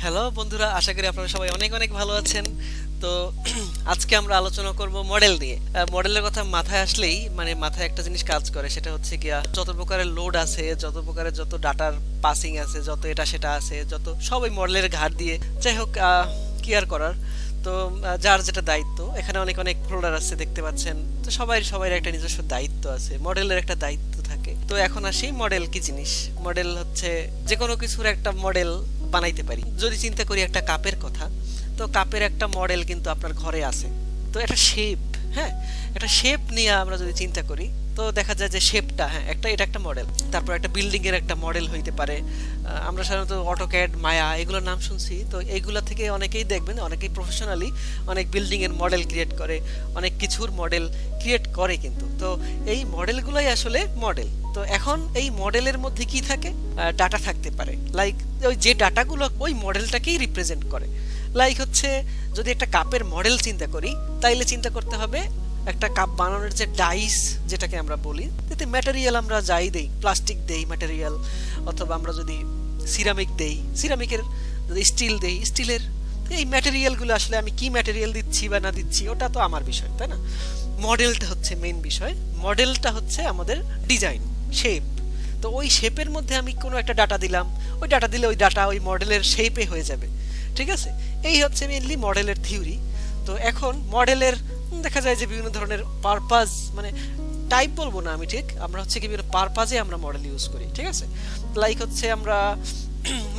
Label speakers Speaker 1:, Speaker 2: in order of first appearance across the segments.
Speaker 1: Hello বন্ধুরা, আশা করি আপনারা সবাই অনেক অনেক ভালো আছেন। তো আজকে আমরা আলোচনা করব মডেল নিয়ে। মডেলের কথা মাথায় আসলেই মাথায় একটা জিনিস কাজ করে, সেটা হচ্ছে গিয়া যত প্রকারের লোড আছে, যত প্রকারের যত ডাটার পাসিং আছে, যত এটা সেটা আছে, যত সবই মডেলের ঘাট দিয়ে। যাই হোক, কি আর করার। তো যার যেটা দায়িত্ব, এখানে অনেক অনেক ফোল্ডার আছে দেখতে পাচ্ছেন। তো সবাই সবাই একটা নিজস্ব দায়িত্ব আছে, মডেলের একটা দায়িত্ব থাকে। তো এখন আসি মডেল কি জিনিস। মডেল হচ্ছে যে কোনো কিছুর একটা মডেল বানাইতে পারি। যদি চিন্তা করি একটা কাপের কথা, তো কাপের একটা মডেল কিন্তু আপনার ঘরে আছে। তো একটা শেপ, হ্যাঁ, একটা শেপ নিয়ে আমরা যদি চিন্তা করি, তো দেখা যায় যে শেপটা, হ্যাঁ, এটা একটা মডেল। তারপর একটা বিল্ডিং এর একটা মডেল হইতে পারে। আমরা সাধারণত অটোক্যাড, মায়া এগুলোর নাম শুনছি। তো এইগুলা থেকে অনেকেই দেখবেন, অনেকেই প্রফেশনালি অনেক বিল্ডিং এর মডেল ক্রিয়েট করে, অনেক কিছুর মডেল ক্রিয়েট করে কিন্তু। তো এই মডেলগুলাই আসলে মডেল। তো এখন এই মডেলের মধ্যে কি থাকে? ডাটা থাকতে পারে। লাইক ওই যে ডাটাগুলো ওই মডেলটাকেই রিপ্রেজেন্ট করে। লাইক হচ্ছে, যদি একটা কাপের মডেল চিন্তা করি, তাইলে চিন্তা করতে হবে একটা কাপ বানানোর যে ডাইস, যেটাকে আমরা বলি, যাতে ম্যাটেরিয়াল আমরা যাই দেই, প্লাস্টিক দেই ম্যাটেরিয়াল, অথবা আমরা যদি সিরামিক দেই, সিরামিকের, যদি স্টিল দেই স্টিলের, তো এই ম্যাটেরিয়ালগুলো আসলে আমি কি ম্যাটেরিয়াল দিচ্ছি বা না দিচ্ছি ওটা তো আমার বিষয়, তাই না? মডেলটা হচ্ছে মেইন বিষয়। মডেলটা হচ্ছে আমাদের ডিজাইন, শেপ। তো ওই শেপের মধ্যে আমি কোনো একটা ডাটা দিলাম, ওই ডাটা দিলে ওই ডাটা ওই মডেলের শেপে হয়ে যাবে। ঠিক আছে, এই হচ্ছে মেইনলি মডেলের থিওরি। তো এখন মডেলের দেখা যায় যে বিভিন্ন ধরনের পারপাস, টাইপ বলবো না আমি, ঠিক, আমরা হচ্ছে কি বিভিন্ন পারপাজে আমরা মডেল ইউজ করি। ঠিক আছে, লাইক হচ্ছে আমরা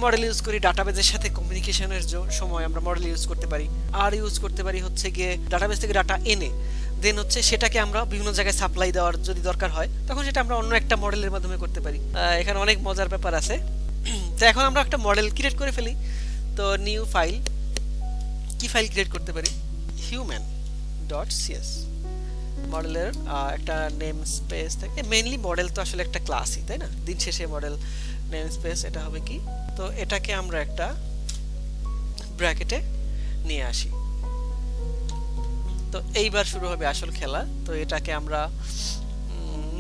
Speaker 1: মডেল ইউজ করি ডাটাবেজের সাথে কমিউনিকেশনের সময় আমরা মডেল ইউজ করতে পারি। আর ইউজ করতে পারি হচ্ছে গিয়ে ডাটাবেজ থেকে ডাটা এনে দেন হচ্ছে সেটাকে আমরা বিভিন্ন জায়গায় সাপ্লাই দেওয়ার যদি দরকার হয়, তখন সেটা আমরা অন্য একটা মডেলের মাধ্যমে করতে পারি। এখানে অনেক মজার ব্যাপার আছে। তো এখন আমরা একটা মডেল ক্রিয়েট করে ফেলি। তো নিউ ফাইল, কি ফাইল ক্রিয়েট করতে পারি? Human dot CS. মডেলের একটা নেম স্পেস থাকে। মেইনলি মডেল তো আসলে একটা ক্লাসই, তাই না? দিন শেষে মডেল নেম স্পেস এটা হবে কি? তো এটাকে আমরা একটা ব্র্যাকেটে নিয়ে আসি। তো এইবার শুরু হবে আসল খেলা। তো এটাকে আমরা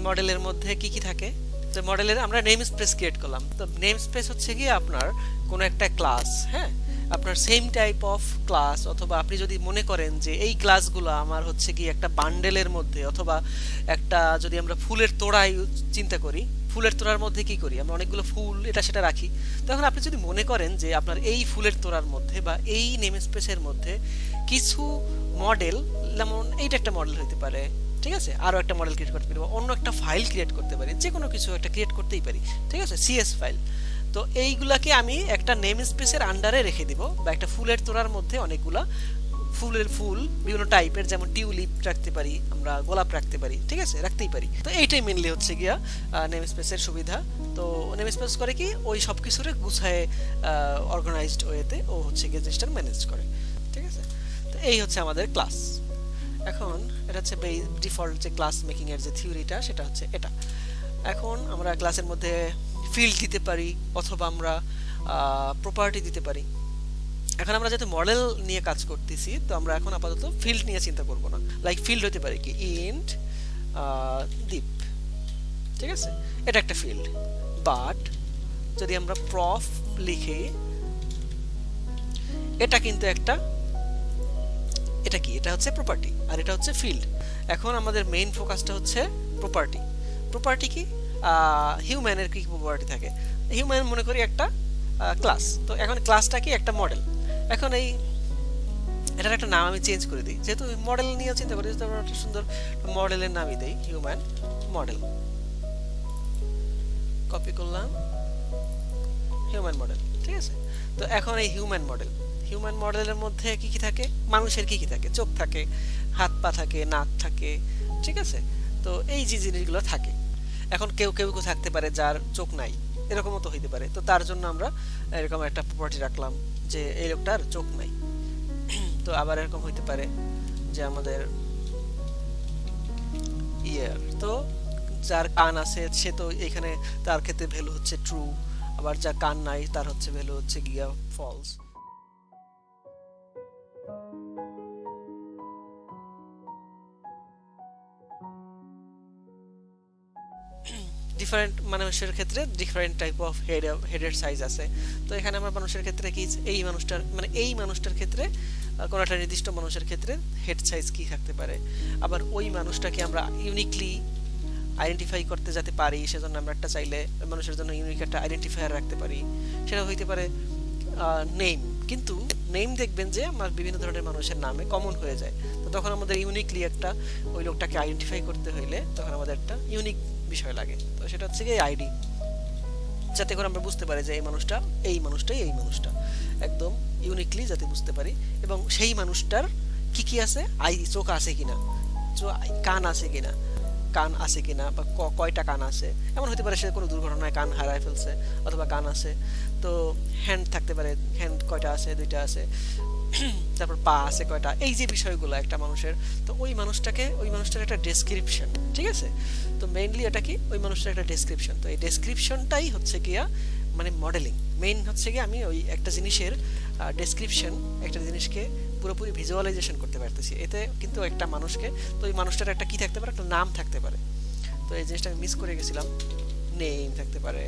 Speaker 1: মডেলের মধ্যে কি কি থাকে, তো মডেলের আমরা নেম স্পেস ক্রিয়েট করলাম। তো নেম স্পেস হচ্ছে কি আপনার কোনো একটা ক্লাস, হ্যাঁ, আপনার সেম টাইপ অফ ক্লাস, অথবা আপনি যদি মনে করেন যে এই ক্লাসগুলো আমার হচ্ছে কি একটা বান্ডেলের মধ্যে, অথবা একটা, যদি আমরা ফুলের তোড়ায় চিন্তা করি, ফুলের তোড়ার মধ্যে কি করি আমরা, অনেকগুলো ফুল এটা সেটা রাখি। তখন আপনি যদি মনে করেন যে আপনার এই ফুলের তোড়ার মধ্যে বা এই নেম স্পেসের মধ্যে কিছু মডেল, যেমন এইটা একটা মডেল হতে পারে, ঠিক আছে, আরো একটা মডেল ক্রিয়েট করতে পারি, বা অন্য একটা ফাইল ক্রিয়েট করতে পারি, যে কোনো কিছু একটা ক্রিয়েট করতেই পারি, ঠিক আছে, সিএস ফাইল। তো এইগুলাকে আমি একটা নেম স্পেসের আন্ডারে রেখে দিব, বা একটা ফুলের তোড়ার মধ্যে অনেকগুলা ফুলের ফুল বিভিন্ন টাইপের, যেমন টিউলিপ রাখতে পারি, আমরা গোলাপ রাখতে পারি, ঠিক আছে, রাখতেই পারি। তো এইটাই মেনলি হচ্ছে গিয়া নেম স্পেসের সুবিধা। তো নেম স্পেস করে কি, ওই সব কিছুরে গুছায় অর্গানাইজড ওয়েতে ও হচ্ছে গিয়ে জিনিসটা ম্যানেজ করে। ঠিক আছে, তো এই হচ্ছে আমাদের ক্লাস। এখন এটা হচ্ছে ডিফল্ট যে ক্লাস মেকিং এর যে থিওরিটা, সেটা হচ্ছে এটা। এখন আমরা ক্লাসের মধ্যে ফিল্ড দিতে পারি, অথবা আমরা প্রপার্টি দিতে পারি। এখন আমরা যেহেতু মডেল নিয়ে কাজ করতেছি, তো আমরা এখন আপাতত ফিল্ড নিয়ে চিন্তা করব না। লাইক ফিল্ড হতে পারে কি, ইন্ট দীপ, ঠিক আছে, এটা একটা ফিল্ড। বাট যদি আমরা প্রফ লিখি, এটা কিন্তু একটা, এটা কি, এটা হচ্ছে প্রপার্টি, আর এটা হচ্ছে ফিল্ড। এখন আমাদের মেইন ফোকাসটা হচ্ছে প্রপার্টি। প্রপার্টি কি, হিউম্যানের কি প্রপার্টি থাকে? হিউম্যান মনে করি একটা ক্লাস। তো এখন ক্লাসটা কি, একটা মডেল। এখন এই এটার একটা নাম আমি চেঞ্জ করে দিই, যেহেতু মডেল নিয়ে চিন্তা করি, আমরা একটা সুন্দর মডেলের নামই দিই, হিউম্যান মডেল। কপি করলাম, হিউম্যান মডেল, ঠিক আছে। তো এখন এই হিউম্যান মডেলের মধ্যে কি কি থাকে? মানুষের কি কি থাকে? চোখ থাকে, হাত পা থাকে, নাক থাকে, ঠিক আছে। তো এই যে জিনিসগুলো থাকে, এখন কেউ কেউ কেউ থাকতে পারে যার চোখ নাই, এরকমও তো হইতে পারে। তো তার জন্য আমরা এরকম একটা প্রপার্টি রাখলাম যে এই লোকটার চোখ নাই। তো আবার এরকম হইতে পারে যে আমাদের ইয়ার, তো যার কান আছে সে তো এখানে, তার ক্ষেত্রে ভ্যালু হচ্ছে ট্রু। আবার যার কান নাই তার হচ্ছে ভ্যালু হচ্ছে গিয়া ফলস। ডিফারেন্ট মানুষের ক্ষেত্রে ডিফারেন্ট টাইপ অফ হেডের সাইজ আছে। তো এখানে আমার মানুষের ক্ষেত্রে কি এই মানুষটার ক্ষেত্রে কোনো একটা নির্দিষ্ট মানুষের ক্ষেত্রে হেড সাইজ কি থাকতে পারে, আবার ওই মানুষটাকে আমরা ইউনিকলি আইডেন্টিফাই করতে যাতে পারি সেজন্য আমরা একটা চাইলে ওই মানুষের জন্য ইউনিক একটা আইডেন্টিফায়ার রাখতে পারি। সেটা হইতে পারে নেম, কিন্তু নেম দেখবেন যে আমার বিভিন্ন ধরনের মানুষের নামে কমন হয়ে যায়। তো তখন আমাদের ইউনিকলি একটা ওই লোকটাকে আইডেন্টিফাই করতে হইলে তখন আমাদের একটা ইউনিক বিষয় লাগে। তো সেটা হচ্ছে কি আইডি, যাতে করে আমরা বুঝতে পারি যে এই মানুষটা এই মানুষটা একদম ইউনিকলি যাতে বুঝতে পারি। এবং সেই মানুষটার কি কি আছে, চোখ আছে কিনা, কান আছে কিনা, বা কয়টা কান আছে। এমন হতে পারে সে কোনো দুর্ঘটনায় কান হারায় ফেলছে অথবা কান আছে। তো হ্যান্ড থাকতে পারে, হ্যান্ড কয়টা আছে, দুইটা আছে। তারপর পা আছে কয়টা, এই যে বিষয়গুলো একটা মানুষের। তো ওই মানুষটার একটা ডেসক্রিপশন, ঠিক আছে। তো মেইনলি এটা কি ওই মানুষটার একটা ডেসক্রিপশন। তো এই ডেসক্রিপশনটাই হচ্ছে গিয়া মানে মডেলিং। মেইন হচ্ছে গিয়ে আমি ওই একটা জিনিসের ডেসক্রিপশন, একটা জিনিসকে পুরোপুরি ভিজুয়ালাইজেশন করতে পারতেছি। এতে কিন্তু একটা মানুষকে, তো ওই মানুষটার একটা কি থাকতে পারে, একটা নাম থাকতে পারে। তো এই জিনিসটা আমি মিস করে গেছিলাম, নেম থাকতে পারে,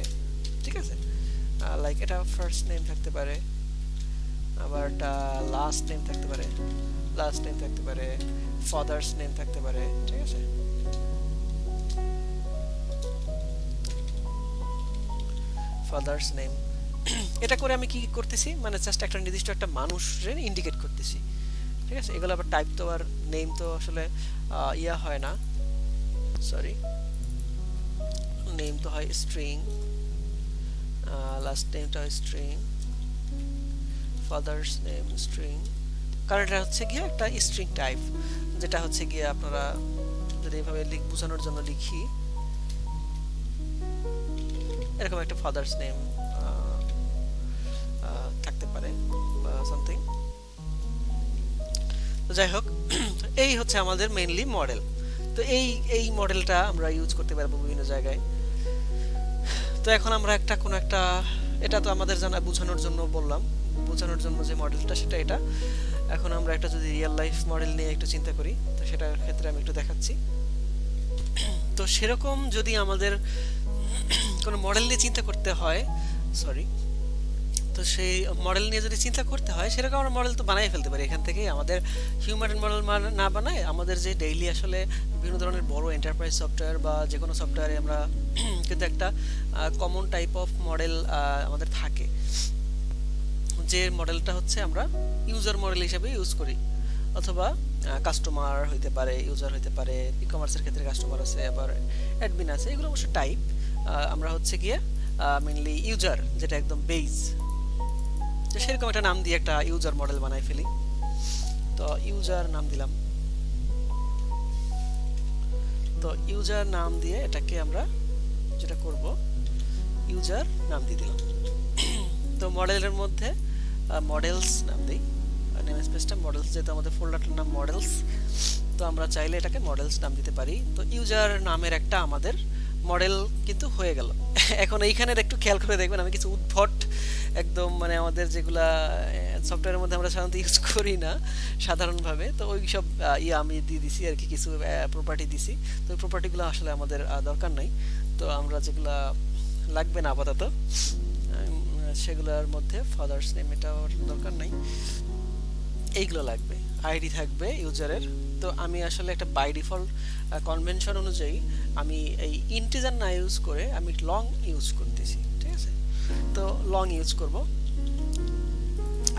Speaker 1: ঠিক আছে। লাইক এটা ফার্স্ট নেম থাকতে পারে, আবার এটা লাস্ট নেম থাকতে পারে, ফাদার্স নেম থাকতে পারে, ঠিক আছে। ফাদার্স নেম এটা করে আমি কি করতেছি, মানে জাস্ট একটা নির্দিষ্ট একটা মানুষের ইন্ডিকেট করতেছি, ঠিক আছে। এগুলো আবার টাইপ তো আর নেম তো আসলে ইয়া হয় না, সরি, নেম তো হয় স্ট্রিং, লাস্ট নেমটা স্ট্রিং, ফাদার্স নেম স্ট্রিং, কারণ এটা হচ্ছে গিয়ে একটা স্ট্রিং টাইপ, যেটা হচ্ছে গিয়ে আপনারা যদি এইভাবে বোঝানোর জন্য লিখি, এরকম একটা ফাদার্স নেম থাকতে পারে বা সামথিং। তো যাই হোক, এই হচ্ছে আমাদের মেইনলি মডেল। তো এই মডেলটা আমরা ইউজ করতে পারবো বিভিন্ন জায়গায়। তো এখন আমরা কোনো একটা এটা তো আমাদের জানা বোঝানোর জন্য বললাম, বোঝানোর জন্য যে মডেলটা সেটা এটা। এখন আমরা একটা যদি রিয়েল লাইফ মডেল নিয়ে একটু চিন্তা করি, তো সেটার ক্ষেত্রে আমি একটু দেখাচ্ছি। তো সেরকম যদি আমাদের কোনো মডেল নিয়ে চিন্তা করতে হয়, তো সেই মডেল নিয়ে যদি চিন্তা করতে হয়, সেরকম আমরা মডেল তো বানাই ফেলতে পারি এখান থেকে। আমাদের হিউম্যান মডেল না বানায় আমাদের যে ডেইলি আসলে বিভিন্ন ধরনের বড় এন্টারপ্রাইজ সফটওয়্যার বা যে কোনো সফটওয়্যারে আমরা কিন্তু একটা কমন টাইপ অফ মডেল আমাদের থাকে, যে মডেলটা হচ্ছে আমরা ইউজার মডেল হিসেবে ইউজ করি, অথবা কাস্টমার হইতে পারে, ইউজার হইতে পারে। ই কমার্সের ক্ষেত্রে কাস্টমার আছে, আবার অ্যাডমিন আছে, এগুলো অবশ্য টাইপ। আমরা হচ্ছে গিয়ে মেইনলি ইউজার, যেটা একদম বেজ, তো সেরকম একটা নাম দিয়ে একটা ইউজার মডেল বানাই ফেলি। তো ইউজার নাম দিলাম, তো ইউজার নাম দিয়ে এটাকে আমরা যেটা করব, ইউজার নাম দিয়ে দিলাম। তো মডেলের মধ্যে মডেলস নাম দিই, নেম স্পেসটা মডেলস, যেহেতু আমাদের ফোল্ডারটার নাম মডেলস, তো আমরা চাইলে এটাকে মডেলস নাম দিতে পারি। তো ইউজার নামের একটা আমাদের মডেল কিন্তু হয়ে গেল। এখন এইখানের একটু খেয়াল করে দেখবেন, আমি কিছু উদ্ভট একদম মানে আমাদের যেগুলা সফটওয়্যারের মধ্যে আমরা সাধারণত ইউজ করি না সাধারণভাবে, তো ওই সব আমি দিয়ে দিছি আর কি, কিছু প্রপার্টি দিছি। তো ওই প্রপার্টিগুলো আসলে আমাদের দরকার নাই। তো আমরা যেগুলা লাগবে না আপাতত সেগুলোর মধ্যে ফাদার্স নেম, এটাও দরকার নাই, এইগুলো লাগবে। আইডি থাকবে ইউজারের। তো আমি আসলে একটা বাই ডিফল্ট কনভেনশন অনুযায়ী আমি এই ইন্টিজার না ইউজ করে আমি লং ইউজ করতেছি, ঠিক আছে। তো লং ইউজ করব,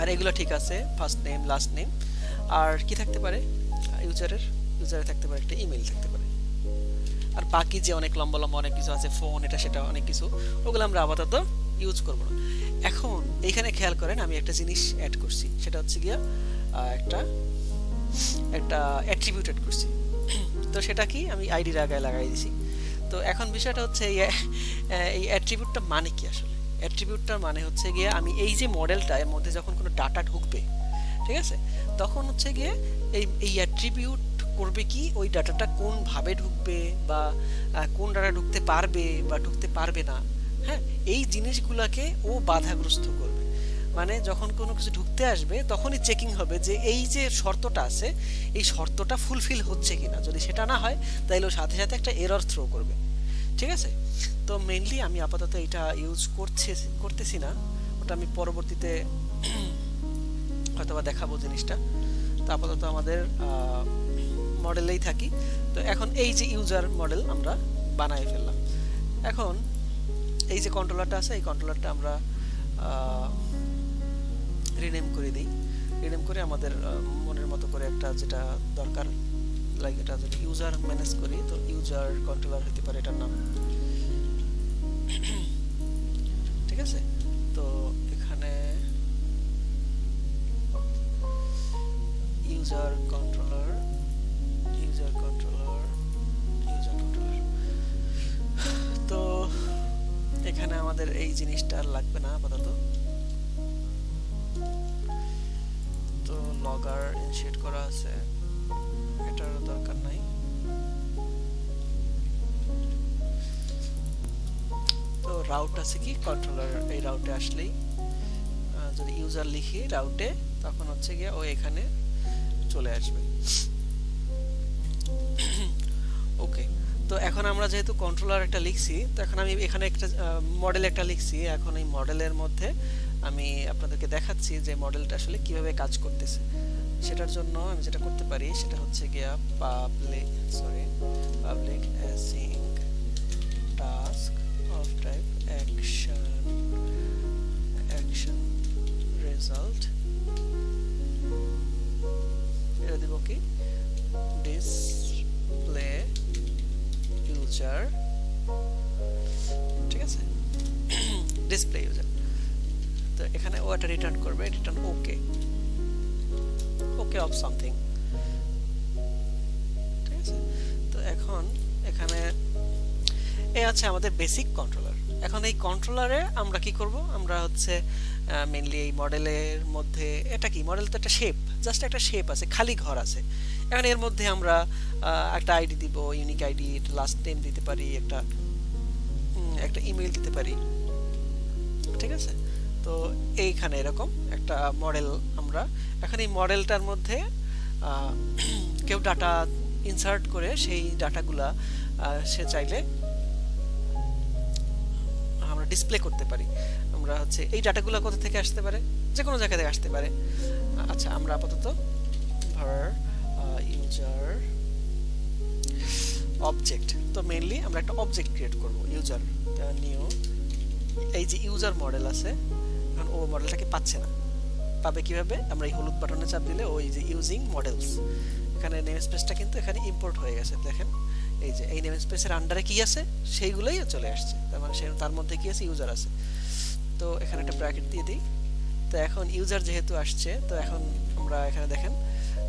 Speaker 1: আর এগুলো ঠিক আছে, ফার্স্ট নেম, লাস্ট নেম। আর কি থাকতে পারে ইউজারে থাকতে পারে একটা ইমেল থাকতে পারে, আর বাকি যে অনেক লম্বা লম্বা অনেক কিছু আছে, ফোন, এটা সেটা অনেক কিছু, ওগুলো আমরা আপাতত ইউজ করব না। এখন এইখানে খেয়াল করেন, আমি একটা জিনিস অ্যাড করছি, সেটা হচ্ছে গিয়া একটা অ্যাট্রিবিউট অ্যাড করছি। তো সেটা কি, আমি আইডির আগে লাগাই দিছি। তো এখন বিষয়টা হচ্ছে এই অ্যাট্রিবিউটটা মানে কি আসলে। অ্যাট্রিবিউটটার মানে হচ্ছে গিয়ে আমি এই যে মডেলটা এর মধ্যে যখন কোনো ডাটা ঢুকবে, ঠিক আছে, তখন হচ্ছে গিয়ে এই অ্যাট্রিবিউট করবে কি ওই ডাটাটা কোনভাবে ঢুকবে, বা কোন ডাটা ঢুকতে পারবে বা ঢুকতে পারবে না, হ্যাঁ, এই জিনিসগুলোকে ও বাধাগ্রস্ত করবে। মানে যখন কোনো কিছু ঢুকতে আসবে তখনই চেকিং হবে যে এই যে শর্তটা আছে এই শর্তটা ফুলফিল হচ্ছে কিনা। যদি সেটা না হয় তাহলে ও সাথে সাথে একটা এরর থ্রো করবে। ঠিক আছে। তো মেইনলি আমি আপাতত এটা ইউজ করতেছি না, ওটা আমি পরবর্তীতে হয়তোবা দেখাবো জিনিসটা। তো আপাতত আমাদের মডেলেই থাকি। তো এখন এই যে ইউজার মডেল আমরা বানাই ফেললাম। এখন এই যে কন্ট্রোলারটা আছে, এই কন্ট্রোলারটা আমরা রিনেম করে দিই। রিনেম করে আমাদের মনের মতো করে একটা যেটা দরকার, লাইক এটা যদি ইউজার ম্যানেজ করি, তো ইউজার কন্ট্রোলার হতে পারে এটার নাম। ঠিক আছে। তো এখানে user controller, user controller, user controller. তো এখানে আমাদের এই জিনিসটা আর লাগবে না আপাতত। তো লগার ইনশিয়েট করা আছে, এটার দরকার নাই। তো রাউট আছে কি কন্ট্রোলার, এই রাউটে আসলেই যদি ইউজার লিখি রাউটে, তখন হচ্ছে গিয়ে ও এখানে চলে আসবে। ওকে। তো এখন আমরা যেহেতু কন্ট্রোলার একটা লিখছি, তো এখন আমি এখানে একটা মডেল একটা লিখছি। এখন এই মডেলের মধ্যে আমি আপনাদেরকে দেখাচ্ছি যে মডেলটা আসলে কিভাবে কাজ করতেছে। সেটার জন্য আমি যেটা করতে পারি সেটা হচ্ছে গিয়া public async task of type action result, এটা দিব কি ডিসপ্লে ইউজার। ঠিক আছে, ডিসপ্লে ইউজার। তো এখানে ও এটা রিটার্ন করবে, return okay, okay of something. ঠিক আছে। তো এখন এখানে এই আছে আমাদের বেসিক কন্ট্রোলার। এখন এই কন্ট্রোলারে আমরা কি করব, আমরা হচ্ছে মেইনলি এই মডেলের মধ্যে, এটা কি মডেল, তো একটা শেপ, জাস্ট একটা শেপ আছে, খালি ঘর আছে। এখন এর মধ্যে আমরা একটা আইডি দিব, ইউনিক আইডি, লাস্ট নেম দিতে পারি, একটা ইমেল দিতে পারি। ঠিক আছে। তো এইখানে এরকম একটা মডেল আমরা, এখন এই মডেলটার মধ্যে কেউ ডাটা ইনসার্ট করে সেই ডাটাগুলা সে চাইলে আমরা ডিসপ্লে করতে পারি। আমরা হচ্ছে এই ডাটাগুলো কোথা থেকে আসতে পারে, যে কোনো জায়গা থেকে আসতে পারে। আচ্ছা, আমরা আপাতত ইউজার অবজেক্ট, তো মেইনলি আমরা একটা অবজেক্ট ক্রিয়েট করব, ইউজার নিউ। এই যে ইউজার মডেল আছে, এখন ও মডেলটাকে পাচ্ছে না, পাবে কিভাবে, আমরা এই হলুদ বাটনে চাপ দিলে ওই যে ইউজিং মডেলস, এখানে নেম স্পেসটা কিন্তু এখানে ইম্পোর্ট হয়ে গেছে। দেখেন এই যে এই নেম স্পেসের আন্ডারে কি আছে সেইগুলোই চলে আসছে, তার মানে তার মধ্যে কি আছে, ইউজার আছে। তো এখানে একটা ব্র্যাকেট দিয়ে দিই। তো এখন ইউজার যেহেতু আসছে, তো এখন আমরা এখানে দেখেন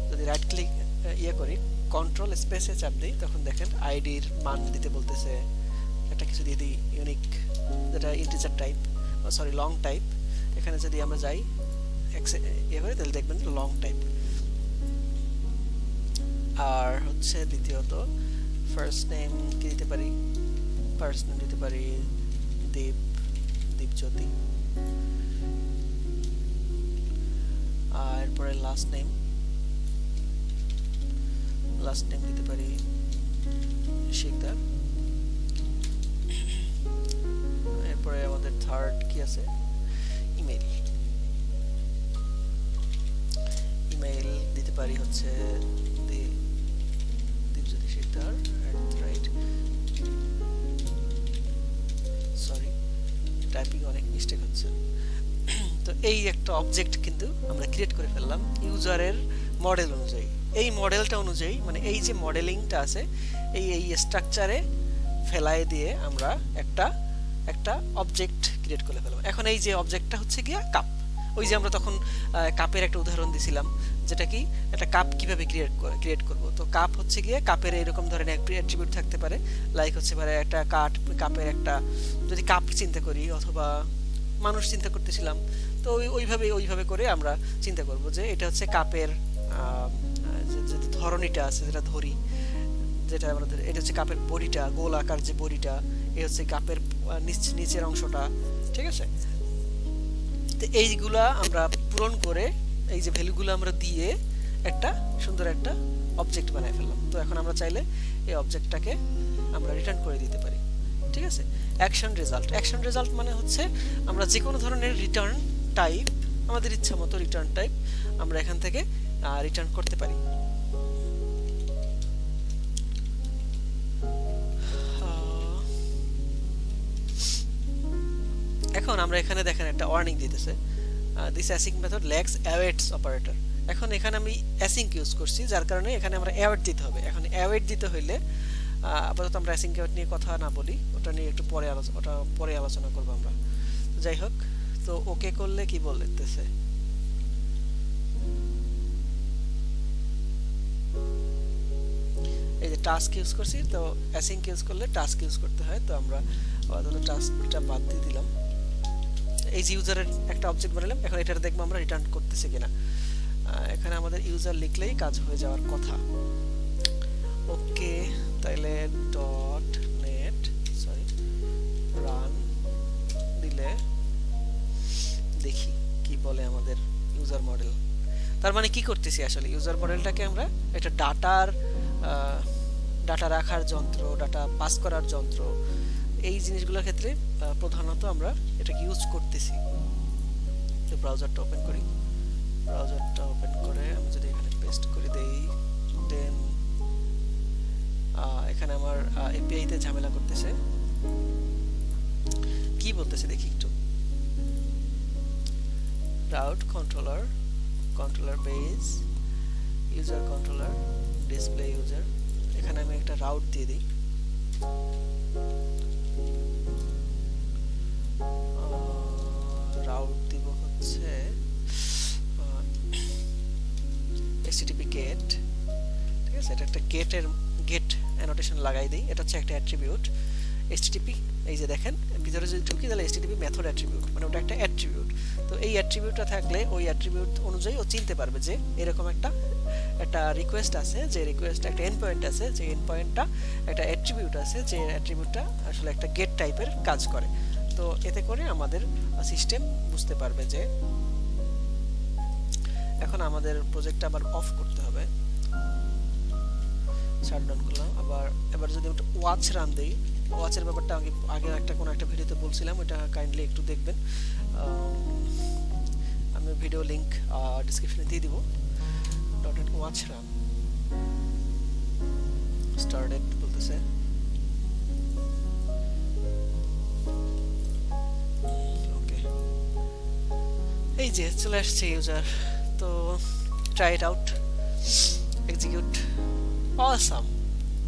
Speaker 1: যদি রাইট ক্লিক করি, কন্ট্রোল স্পেসে চাপ দিই, তখন দেখেন আইডির মান দিতে বলতেছে, একটা কিছু দিয়ে দিই ইউনিক, যেটা integer type, sorry long type. এখানে যদি আমরা যাই করি, তাহলে দেখবেন লং টাইপ। আর হচ্ছে দ্বিতীয়ত ফার্স্ট নেম কি দিতে পারি, ফার্স্ট নেম দিতে পারি দীপজ্যোতি। আর এরপরে লাস্ট নেম দিতে পারি শিকদার। এরপরে আমাদের থার্ড কি আছে, ইমেল দিতে পারি হচ্ছে দীপজ্যোতি শিকদার সরি টাইপিং অনেক মিস্টেক হচ্ছে। তো এই একটা অবজেক্ট কিন্তু আমরা ক্রিয়েট করে ফেললাম ইউজারের মডেল অনুযায়ী। এই মডেলটা অনুযায়ী, মানে এই যে মডেলিংটা আছে, এই স্ট্রাকচারে ফেলায় দিয়ে আমরা একটা অবজেক্ট ক্রিয়েট করে ফেললাম। এখন এই যে অবজেক্টটা হচ্ছে গিয়া কাপ, ওই যে আমরা তখন কাপের একটা উদাহরণ দিছিলাম, যেটা কি একটা কাপ কিভাবে ক্রিয়েট করব। তো কাপ হচ্ছে গিয়ে কাপের এরকম ধরনের অ্যাট্রিবিউট থাকতে পারে, লাইক হচ্ছে পারে একটা কাপের একটা, যদি কাপ চিন্তা করি অথবা মানুষ চিন্তা করতেছিলাম, তো ওইভাবে করে আমরা চিন্তা করব যে এটা হচ্ছে কাপের যে ধরনীটা আছে, যেটা ধরি, যেটা আমাদের, এটা হচ্ছে কাপের বডিটা, গোল আকার যে বডিটা, এই হচ্ছে কাপের নিচের অংশটা। ঠিক আছে। তো এইগুলা আমরা পূরণ করে, এই যে ভ্যালুগুলো আমরা দিয়ে একটা সুন্দর একটা অবজেক্ট বানায় ফেললাম। তো এখন আমরা চাইলে এই অবজেক্টটাকে আমরা রিটার্ন করে দিতে পারি। ঠিক আছে। অ্যাকশন রেজাল্ট মানে হচ্ছে আমরা যে কোনো ধরনের রিটার্ন টাইপ, আমাদের ইচ্ছা মতো রিটার্ন টাইপ আমরা এখান থেকে রিটার্ন করতে পারি। এখন আমরা এখানে দেখেন একটা ওয়ার্নিং দিতেছে, this async method lacks awaits operator. এখন এখানে আমি অ্যাসিং ইউজ করছি, যার কারণে এখানে আমরা অ্যাওয়েট দিতে হবে। এখন অ্যাওয়েট দিতে হইলে আপাতত আমরা অ্যাসিং অ্যাওয়েট নিয়ে কথা না বলি, ওটা নিয়ে একটু পরে আলোচনা করবো আমরা। যাই হোক, তো ওকে করলে কি বলতেছে, এই যে টাস্ক ইউজ করছি, তো অ্যাসিং ইউজ করলে টাস্ক ইউজ করতে হয়, তো আমরা আপাতত টাস্কটা বাদ দিয়ে দিলাম। এই যে ইউজারের একটা অবজেক্ট বানালাম, এখন এটা দেখবো আমরা রিটার্ন করতেছি কিনা। এখানে আমাদের ইউজার লিখলেই কাজ হয়ে যাওয়ার কথা। ওকে, তাইলে ডট নেট রান দিলে দেখি কি বলে আমাদের ইউজার মডেল। তার মানে কি করতেছি আসলে, ইউজার মডেলটাকে আমরা এটা ডাটা রাখার যন্ত্র, ডাটা পাস করার যন্ত্র, এই জিনিসগুলোর ক্ষেত্রে প্রধানত আমরা এটাকে ইউজ করতেছি। তো ব্রাউজারটা ওপেন করি, ব্রাউজারটা ওপেন করে আমি যদি এখানে পেস্ট করে দেই, দেন এখানে আমার এপিআই তে ঝামেলা করতেছে, কি বলতেছে দেখি একটু। Route controller base user controller display user, এখানে আমি একটা রাউট দিয়ে দিই। রাউট দিব হচ্ছে http গেট, ঠিক আছে। এটা একটা গেট অ্যানোটেশন লাগাই দিই, এটা হচ্ছে একটা অ্যাট্রিবিউট http। এই যে দেখেন ভিতরে যদি ঢুকি তাহলে http মেথড অ্যাট্রিবিউট, মানে ওটা একটা অ্যাট্রিবিউট। তো এই অ্যাট্রিবিউটটা থাকলে ওই অ্যাট্রিবিউট অনুযায়ী ও চিনতে পারবে যে এরকম একটা রিকোয়েস্ট আছে, যে রিকোয়েস্ট একটা এন্ড পয়েন্ট আছে, যে এন্ড পয়েন্টটা একটা অ্যাট্রিবিউট আছে, যে অ্যাট্রিবিউটটা আসলে একটা গেট টাইপের কাজ করে। তো এতে করে আমাদের সিস্টেম বুঝতে পারবে যে এখন আমাদের প্রজেক্টটা আবার অফ করতে হবে। শাটডাউন করলাম, এবার যদি ওয়াচ রান দেই, ওয়াচের ব্যাপারটা আগে কোনো একটা ভিডিওতে বলছিলাম, ওটা কাইন্ডলি একটু দেখবেন। আমি ভিডিও লিংক ডেসক্রিপশনে দিয়ে দিব। ডট ওয়াচ রান স্টার্টেড বলতেছে, ওকে, এই যে চলে আসছে ইউজার। তো try it out, execute, awesome.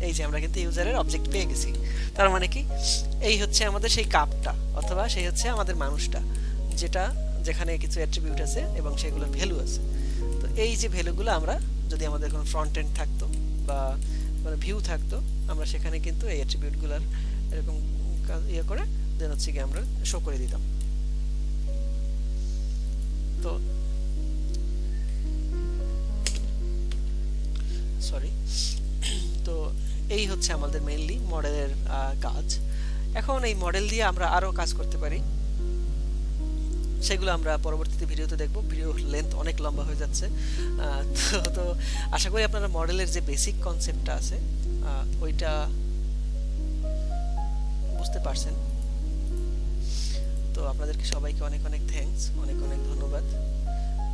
Speaker 1: এই যে আমরা কিন্তু ইউজারের অবজেক্ট পেয়ে গেছি। তার মানে কি, এই হচ্ছে আমাদের সেই কাপটা, অথবা সেই হচ্ছে আমাদের মানুষটা, যেখানে কিছু অ্যাট্রিবিউট আছে এবং সেগুলোর ভ্যালু আছে। তো এই যে ভ্যালুগুলো আমরা যদি আমাদের কোনো ফ্রন্ট এন্ড থাকতো বা মানে ভিউ থাকতো, আমরা সেখানে কিন্তু এই অ্যাট্রিবিউটগুলোর এরকম ইয়ে করে দেন হচ্ছে কি আমরা শো করে দিতাম। তো তো এই হচ্ছে আমাদের মেইনলি মডেলের কাজ। এখন এই মডেল দিয়ে আমরা আরো কাজ করতে পারি, সেগুলো আমরা পরবর্তীতে ভিডিওতে দেখব। ভিডিও লেন্থ অনেক লম্বা হয়ে যাচ্ছে। তো আশা করি আপনারা মডেলের যে বেসিক কনসেপ্টটা আছে ওইটা বুঝতে পারছেন। তো আপনাদেরকে সবাইকে অনেক অনেক থ্যাঙ্কস, অনেক অনেক ধন্যবাদ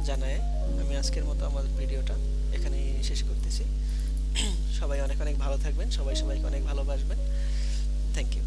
Speaker 1: জানাই আমি আজকের মতো আমার ভিডিওটা এখানেই শেষ করতেছি। সবাই অনেক অনেক ভালো থাকবেন, সবাইকে অনেক ভালোবাসবেন। Thank you.